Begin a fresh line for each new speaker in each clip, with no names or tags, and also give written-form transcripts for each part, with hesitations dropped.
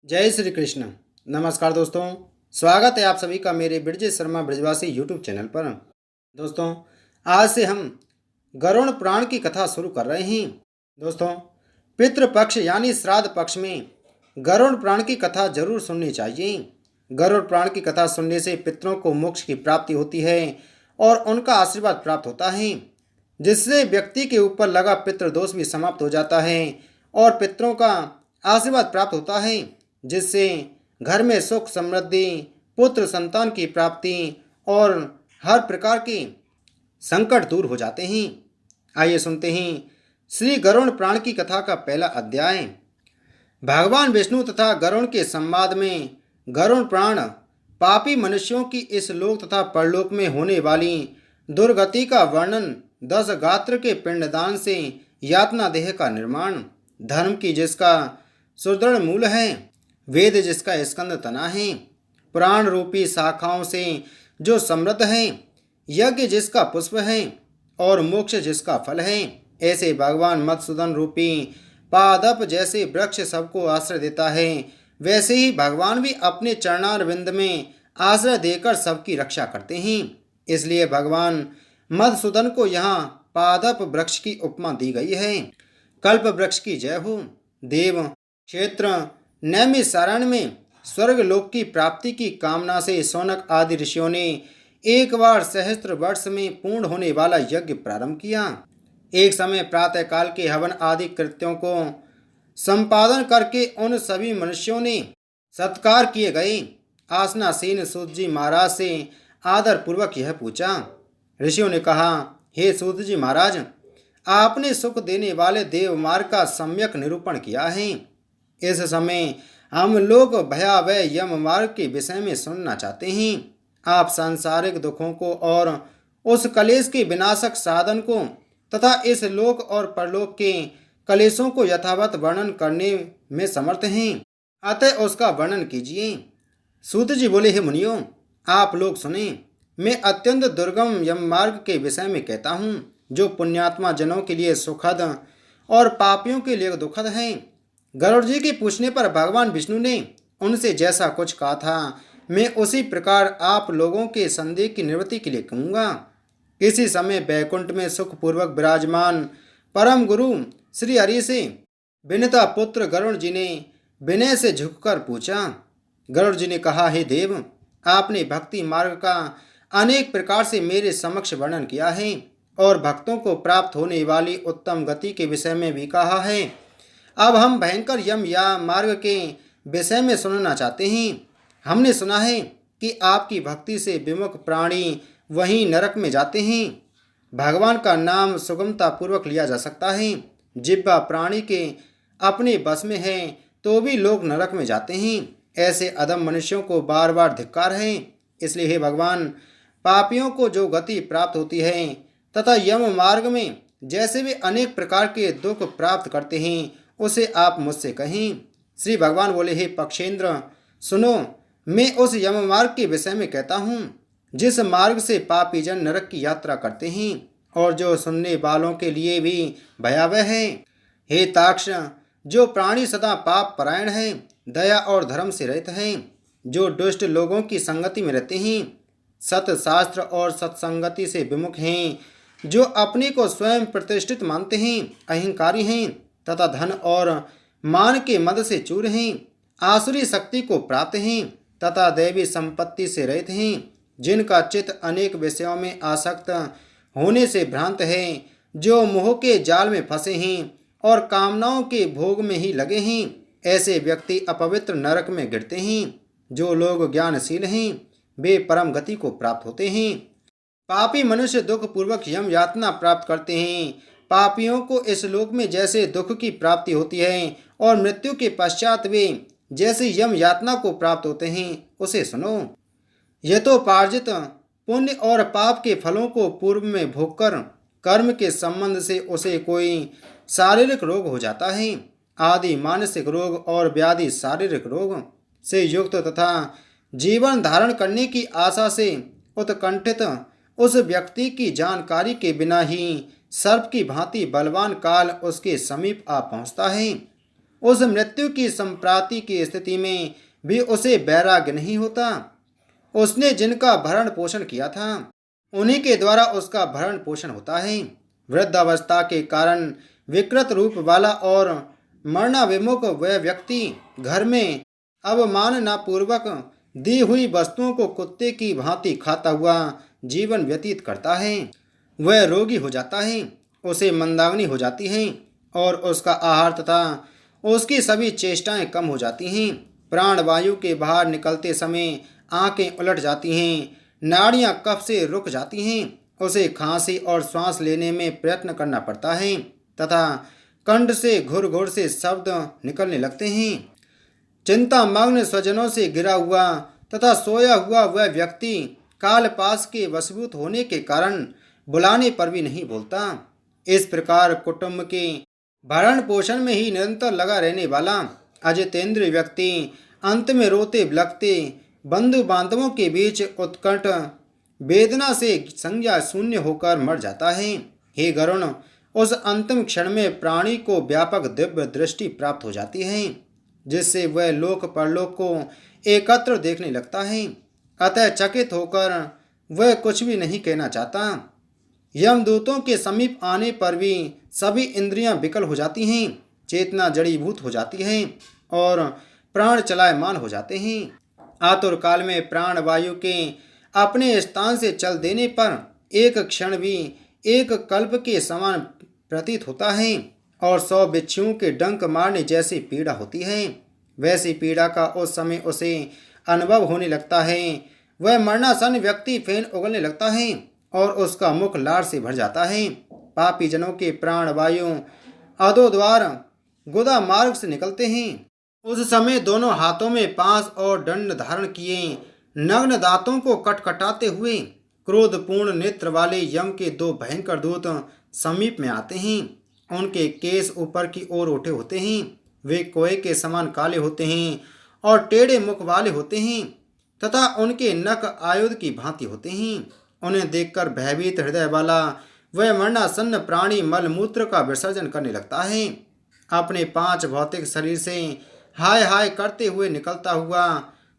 जय श्री कृष्ण। नमस्कार दोस्तों, स्वागत है आप सभी का मेरे ब्रजेश शर्मा ब्रजवासी यूट्यूब चैनल पर। दोस्तों, आज से हम गरुड़ पुराण की कथा शुरू कर रहे हैं। दोस्तों, पितृपक्ष यानी श्राद्ध पक्ष में गरुड़ पुराण की कथा जरूर सुननी चाहिए। गरुड़ पुराण की कथा सुनने से पितरों को मोक्ष की प्राप्ति होती है और उनका आशीर्वाद प्राप्त होता है, जिससे व्यक्ति के ऊपर लगा पितृदोष भी समाप्त हो जाता है और पितरों का आशीर्वाद प्राप्त होता है, जिससे घर में सुख समृद्धि, पुत्र संतान की प्राप्ति और हर प्रकार के संकट दूर हो जाते हैं। आइए सुनते हैं श्री गरुड़ पुराण की कथा का पहला अध्याय। भगवान विष्णु तथा गरुड़ के संवाद में गरुड़ पुराण पापी मनुष्यों की इस लोक तथा परलोक में होने वाली दुर्गति का वर्णन, 10 गात्र के पिंडदान से यातना देह का निर्माण, धर्म की जिसका सुदृढ़ मूल है, वेद जिसका स्कंद तना है, पुराण रूपी शाखाओं से जो समृद्ध है, यज्ञ जिसका पुष्प है और मोक्ष जिसका फल है, ऐसे भगवान मधुसूदन रूपी पादप जैसे वृक्ष सबको आश्रय देता है, वैसे ही भगवान भी अपने चरणारविंद में आश्रय देकर सबकी रक्षा करते हैं। इसलिए भगवान मधुसूदन को यहाँ पादप वृक्ष की उपमा दी गई है। कल्प वृक्ष की जय हो। देव क्षेत्र नैमिषारण्य में स्वर्ग लोक की प्राप्ति की कामना से शौनक आदि ऋषियों ने एक बार सहस्त्र वर्ष में पूर्ण होने वाला यज्ञ प्रारंभ किया। एक समय प्रातः काल के हवन आदि कृत्यों को संपादन करके उन सभी मनुष्यों ने सत्कार किए गए। आसनासीन सूत जी महाराज से आदर पूर्वक यह पूछा। ऋषियों ने कहा, हे सूत जी महाराज, आपने सुख देने वाले देव मार्ग का सम्यक निरूपण किया है। इस समय हम लोग भयावह यम मार्ग के विषय में सुनना चाहते हैं। आप सांसारिक दुखों को और उस कलेश के विनाशक साधन को तथा इस लोक और परलोक के कलेशों को यथावत वर्णन करने में समर्थ हैं, अतः उसका वर्णन कीजिए। सूत जी बोले, हे मुनियों, आप लोग सुने। मैं अत्यंत दुर्गम यम मार्ग के विषय में कहता हूँ, जो पुण्यात्मा जनों के लिए सुखद और पापियों के लिए दुखद है। गरुड़ जी के पूछने पर भगवान विष्णु ने उनसे जैसा कुछ कहा था, मैं उसी प्रकार आप लोगों के संदेह की निवृत्ति के लिए कहूँगा। किसी समय बैकुंठ में सुखपूर्वक विराजमान परम गुरु श्री हरि से विनीता पुत्र गरुड़ जी ने विनय से झुककर पूछा। गरुड़ जी ने कहा, हे देव, आपने भक्ति मार्ग का अनेक प्रकार से मेरे समक्ष वर्णन किया है और भक्तों को प्राप्त होने वाली उत्तम गति के विषय में भी कहा है। अब हम भयंकर यम या मार्ग के विषय में सुनना चाहते हैं। हमने सुना है कि आपकी भक्ति से विमुख प्राणी वहीं नरक में जाते हैं। भगवान का नाम सुगमता पूर्वक लिया जा सकता है। जिह्वा प्राणी के अपने बस में है तो भी लोग नरक में जाते हैं। ऐसे अधम मनुष्यों को बार बार धिक्कार है। इसलिए हे भगवान, पापियों को जो गति प्राप्त होती है तथा यम मार्ग में जैसे वे अनेक प्रकार के दुख प्राप्त करते हैं, उसे आप मुझसे कहें। श्री भगवान बोले, हे पक्षेंद्र, सुनो, मैं उस यम मार्ग के विषय में कहता हूँ, जिस मार्ग से पापी जन नरक की यात्रा करते हैं और जो सुनने वालों के लिए भी भयावह है। हे ताक्ष, जो प्राणी सदा पाप परायण है, दया और धर्म से रहित हैं, जो दुष्ट लोगों की संगति में रहते हैं, सतशास्त्र और सत्संगति से विमुख हैं, जो अपने को स्वयं प्रतिष्ठित मानते हैं, अहंकारी हैं तथा धन और मान के मद से चूर हैं, आसुरी शक्ति को प्राप्त हैं तथा दैवी संपत्ति से रहित हैं, जिनका चित्त अनेक विषयों में आसक्त होने से भ्रांत है, जो मोह के जाल में फंसे हैं और कामनाओं के भोग में ही लगे हैं, ऐसे व्यक्ति अपवित्र नरक में गिरते हैं। जो लोग ज्ञानशील हैं, वे परम गति को प्राप्त होते हैं। पापी मनुष्य दुख पूर्वक यम यातना प्राप्त करते हैं। पापियों को इस लोक में जैसे दुख की प्राप्ति होती है और मृत्यु के पश्चात वे जैसे यम यातना को प्राप्त होते हैं, उसे सुनो। यथोपार्जित पुण्य और पाप के फलों को पूर्व में भोगकर कर्म के संबंध से उसे कोई शारीरिक रोग हो जाता है। आदि मानसिक रोग और व्याधि शारीरिक रोग से युक्त तथा जीवन धारण करने की आशा से उत्कंठित उस व्यक्ति की जानकारी के बिना ही सर्प की भांति बलवान काल उसके समीप आ पहुंचता है। उस मृत्यु की संप्राप्ति की स्थिति में भी उसे वैराग्य नहीं होता। उसने जिनका भरण पोषण किया था उन्हीं के द्वारा उसका भरण पोषण होता है। वृद्धावस्था के कारण विकृत रूप वाला और मरणाविमुख वह व्यक्ति घर में अवमाननापूर्वक दी हुई वस्तुओं को कुत्ते की भांति खाता हुआ जीवन व्यतीत करता है। वह रोगी हो जाता है, उसे मंदाग्नि हो जाती है और उसका आहार तथा उसकी सभी चेष्टाएं कम हो जाती हैं। प्राण वायु के बाहर निकलते समय आंखें उलट जाती हैं, नाड़ियां कफ से रुक जाती हैं, उसे खांसी और श्वास लेने में प्रयत्न करना पड़ता है तथा कंठ से घुर घुर से शब्द निकलने लगते हैं। चिंतामग्न स्वजनों से घिरा हुआ तथा सोया हुआ वह व्यक्ति कालपास के वशीभूत होने के कारण बुलाने पर भी नहीं बोलता। इस प्रकार कुटुंब के भरण पोषण में ही निरंतर लगा रहने वाला अजितेंद्रिय व्यक्ति अंत में रोते बिलखते बंधु बांधवों के बीच उत्कट वेदना से संज्ञा शून्य होकर मर जाता है। हे गरुण, उस अंतिम क्षण में प्राणी को व्यापक दिव्य दृष्टि प्राप्त हो जाती है, जिससे वह लोक परलोक को एकत्र देखने लगता है। अतः चकित होकर वह कुछ भी नहीं कहना चाहता। यमदूतों के समीप आने पर भी सभी इंद्रियां विकल हो जाती हैं, चेतना जड़ीभूत हो जाती है और प्राण चलायमान हो जाते हैं। आतुर काल में प्राण वायु के अपने स्थान से चल देने पर एक क्षण भी एक कल्प के समान प्रतीत होता है और 100 बिच्छुओं के डंक मारने जैसी पीड़ा होती है। वैसी पीड़ा का उस समय उसे अनुभव होने लगता है। वह मरणासन व्यक्ति फेन उगलने लगता है और उसका मुख लार से भर जाता है। पापी जनों के प्राण वायु अधोद्वार गुदा मार्ग से निकलते हैं। उस समय दोनों हाथों में पांस और दंड धारण किए नग्न दांतों को कटकटाते हुए क्रोधपूर्ण नेत्र वाले यम के 2 भयंकर दूत समीप में आते हैं। उनके केस ऊपर की ओर उठे होते हैं, वे कोए के समान काले होते हैं और टेढ़े मुख वाले होते हैं तथा उनके नख आयुध की भांति होते हैं। उन्हें देखकर भयभीत हृदय वाला वह मरणासन्न प्राणी मलमूत्र का विसर्जन करने लगता है। अपने 5 भौतिक शरीर से हाय हाय करते हुए निकलता हुआ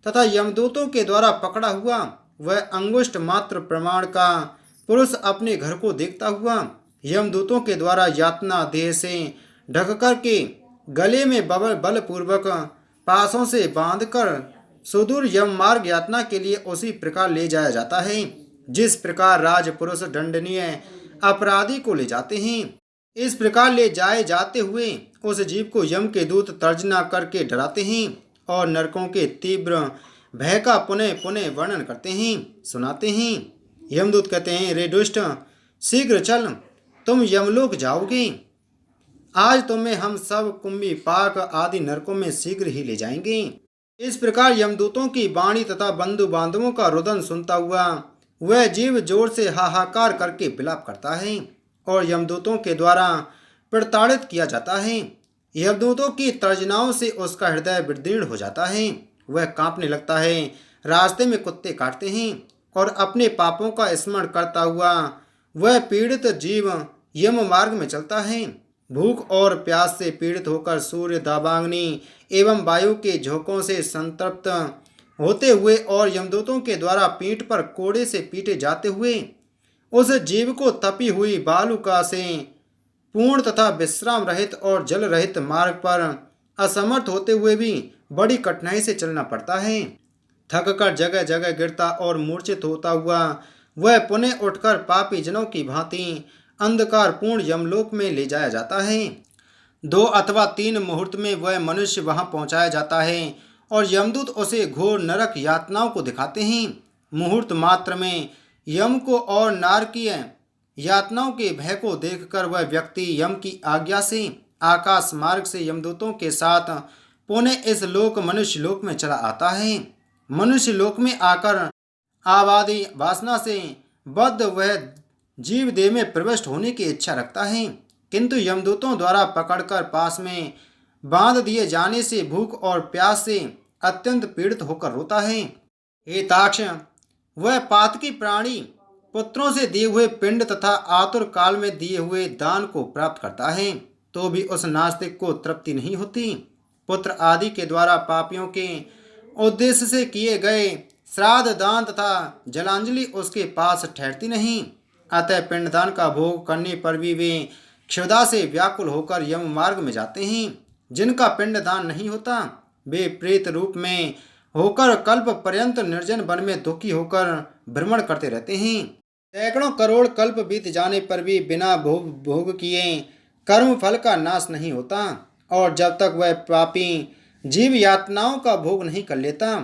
तथा यमदूतों के द्वारा पकड़ा हुआ वह अंगुष्ठ मात्र प्रमाण का पुरुष अपने घर को देखता हुआ यमदूतों के द्वारा यातना देह से ढककर के गले में बलपूर्वक पासों से बांधकर सुदूर यम मार्ग यातना के लिए उसी प्रकार ले जाया जाता है जिस प्रकार राजपुरुष दंडनीय अपराधी को ले जाते हैं। इस प्रकार ले जाए जाते हुए उस जीव को यम के दूत तर्जना करके डराते हैं और नरकों के तीव्र भय का पुनः पुनः वर्णन करते हैं, सुनाते हैं। यमदूत कहते हैं, रे दुष्ट, शीघ्र चल, तुम यमलोक जाओगे। आज तुम्हें हम सब कुंभी पाक आदि नरकों में शीघ्र ही ले जाएंगे। इस प्रकार यमदूतों की वाणी तथा बंधु बांधवों का रुदन सुनता हुआ वह जीव जोर से हाहाकार करके विलाप करता है और यमदूतों के द्वारा प्रताड़ित किया जाता है। यमदूतों की तर्जनाओं से उसका हृदय विदीर्ण हो जाता है, वह कांपने लगता है। रास्ते में कुत्ते काटते हैं और अपने पापों का स्मरण करता हुआ वह पीड़ित जीव यम मार्ग में चलता है। भूख और प्यास से पीड़ित होकर सूर्य दावाग्नि एवं वायु के झोंकों से संतप्त होते हुए और यमदूतों के द्वारा पीठ पर कोड़े से पीटे जाते हुए उस जीव को तपी हुई बालुका से पूर्ण तथा विश्राम रहित और जल रहित मार्ग पर असमर्थ होते हुए भी बड़ी कठिनाई से चलना पड़ता है। थक कर जगह जगह गिरता और मूर्छित होता हुआ वह पुनः उठकर पापी जनों की भांति अंधकारपूर्ण यमलोक में ले जाया जाता है। 2 अथवा 3 मुहूर्त में वह मनुष्य वहां पहुंचाया जाता है और यमदूत उसे घोर नरक यातनाओं को दिखाते हैं। मुहूर्त मात्र में यम को और नारकीय यातनाओं के भय को देखकर वह व्यक्ति यम की आज्ञा से आकाश मार्ग से यमदूतों के साथ पुनः इस लोक मनुष्य लोक में चला आता है। मनुष्य लोक में आकर आबादी वासना से बद्ध वह जीव देह में प्रविष्ट होने की इच्छा रखता है, किंतु यमदूतों द्वारा पकड़कर पास में बांध दिए जाने से भूख और प्यास से अत्यंत पीड़ित होकर रोता है। हे ताक्ष, वह पातकी प्राणी पुत्रों से दिए हुए पिंड तथा आतुर काल में दिए हुए दान को प्राप्त करता है, तो भी उस नास्तिक को तृप्ति नहीं होती। पुत्र आदि के द्वारा पापियों के उद्देश्य से किए गए श्राद्ध दान तथा जलांजलि उसके पास ठहरती नहीं। अतः पिंडदान का भोग करने पर भी वे क्षुधा से व्याकुल होकर यम मार्ग में जाते हैं। जिनका पिंडदान नहीं होता वे प्रेत रूप में होकर कल्प पर्यंत निर्जन वन में दुखी होकर भ्रमण करते रहते हैं। सैकड़ों करोड़ कल्प बीत जाने पर भी बिना भोग किए कर्म फल का नाश नहीं होता, और जब तक वह पापी जीव यातनाओं का भोग नहीं कर लेता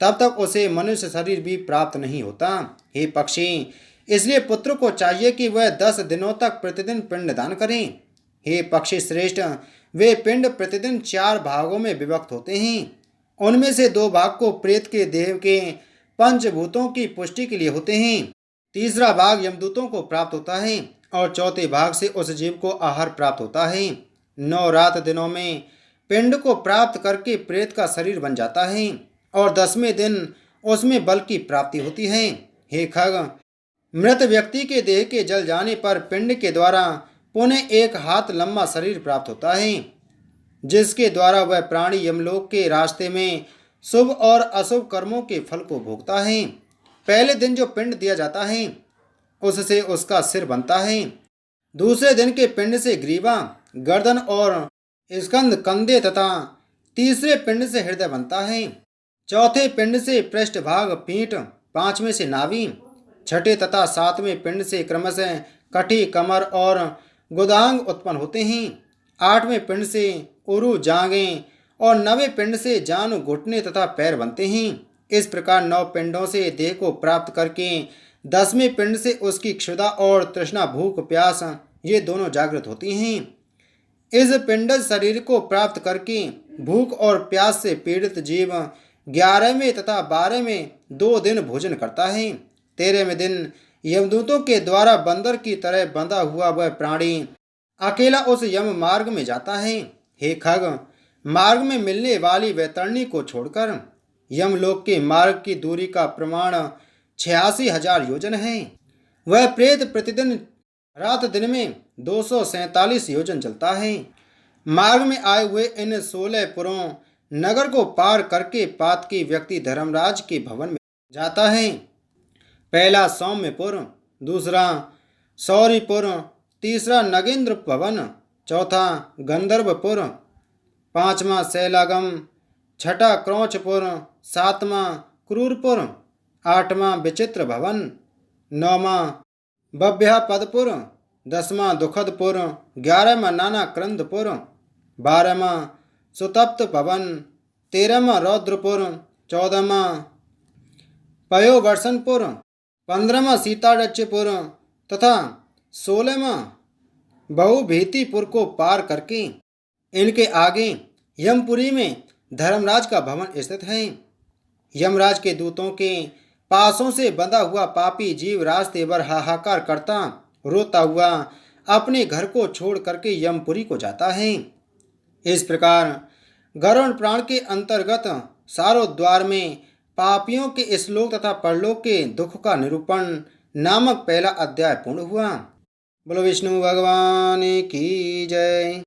तब तक उसे मनुष्य शरीर भी प्राप्त नहीं होता। हे पक्षी, इसलिए पुत्र को चाहिए कि वह 10 दिनों तक प्रतिदिन पिंडदान करें। हे पक्षी श्रेष्ठ, वे पिंड प्रतिदिन 4 भागों में विभक्त होते हैं। उनमें से 2 भाग को प्रेत के देह के पंचभूतों की पुष्टि के लिए होते हैं, तीसरा भाग यमदूतों को प्राप्त होता है और चौथे भाग से उस जीव को आहार प्राप्त होता है। 9 रात दिनों में पिंड को प्राप्त करके प्रेत का शरीर बन जाता है और 10वें दिन उसमें बल की प्राप्ति होती है। हे खग, मृत व्यक्ति के देह के जल जाने पर पिंड के द्वारा पुनः 1 हाथ लंबा शरीर प्राप्त होता है, जिसके द्वारा वह प्राणी यमलोक के रास्ते में शुभ और अशुभ कर्मों के फल को भोगता है। पहले दिन जो पिंड दिया जाता है उससे उसका सिर बनता है। दूसरे दिन के पिंड से ग्रीवा, गर्दन और स्कंद, कंधे तथा तीसरे पिंड से हृदय बनता है। चौथे पिंड से पृष्ठभाग, पीठ, 5वें से नाभि, 6ठे तथा 7वें पिंड से क्रमशः कटी, कमर और गुदांग उत्पन्न होते हैं। 8वें पिंड से उरु, जांघें और 9वें पिंड से जानु, घुटने तथा पैर बनते हैं। इस प्रकार 9 पिंडों से देह को प्राप्त करके 10वें पिंड से उसकी क्षुधा और तृष्णा, भूख प्यास ये दोनों जागृत होती हैं। इस पिंडज शरीर को प्राप्त करके भूख और प्यास से पीड़ित जीव 11वें तथा 12वें 2 दिन भोजन करता है। 13वें दिन यमदूतों के द्वारा बंदर की तरह बंधा हुआ वह प्राणी अकेला उस यम मार्ग में जाता है। हे खग, मार्ग में मिलने वाली वैतरणी को छोड़कर यमलोक के मार्ग की दूरी का प्रमाण 86,000 योजन है। वह प्रेत प्रतिदिन रात दिन में 247 योजन चलता है। मार्ग में आए हुए इन 16 पुरों नगर को पार करके पातकी व्यक्ति धर्मराज के भवन में जाता है। पहला सौम्यपुर, दूसरा सौरीपुर, तीसरा नगेंद्र भवन, चौथा गंधर्वपुर, 5वां शैलागम, 6ठा क्रौचपुर, 7वां क्रूरपुर, 8वां विचित्र भवन, 9वां बभ्यापदपुर, 10वां दुखदपुर, 11वां नाना क्रंदपुर, 12वां सुतप्त भवन, 13वां रौद्रपुर, 14वां पयोवर्षणपुर, 15वां सीताडच्यपुर तथा 16वां बहुभीतिपुर को पार करके इनके आगे यमपुरी में धर्मराज का भवन स्थित है। यमराज के दूतों के पासों से बंधा हुआ पापी जीव रास्ते भर हाहाकार करता रोता हुआ अपने घर को छोड़ करके यमपुरी को जाता है। इस प्रकार गरुण पुराण के अंतर्गत सारोद्वार में पापियों के श्लोक तथा परलोक के दुख का निरूपण नामक पहला अध्याय पूर्ण हुआ। बोलो विष्णु भगवान की जय।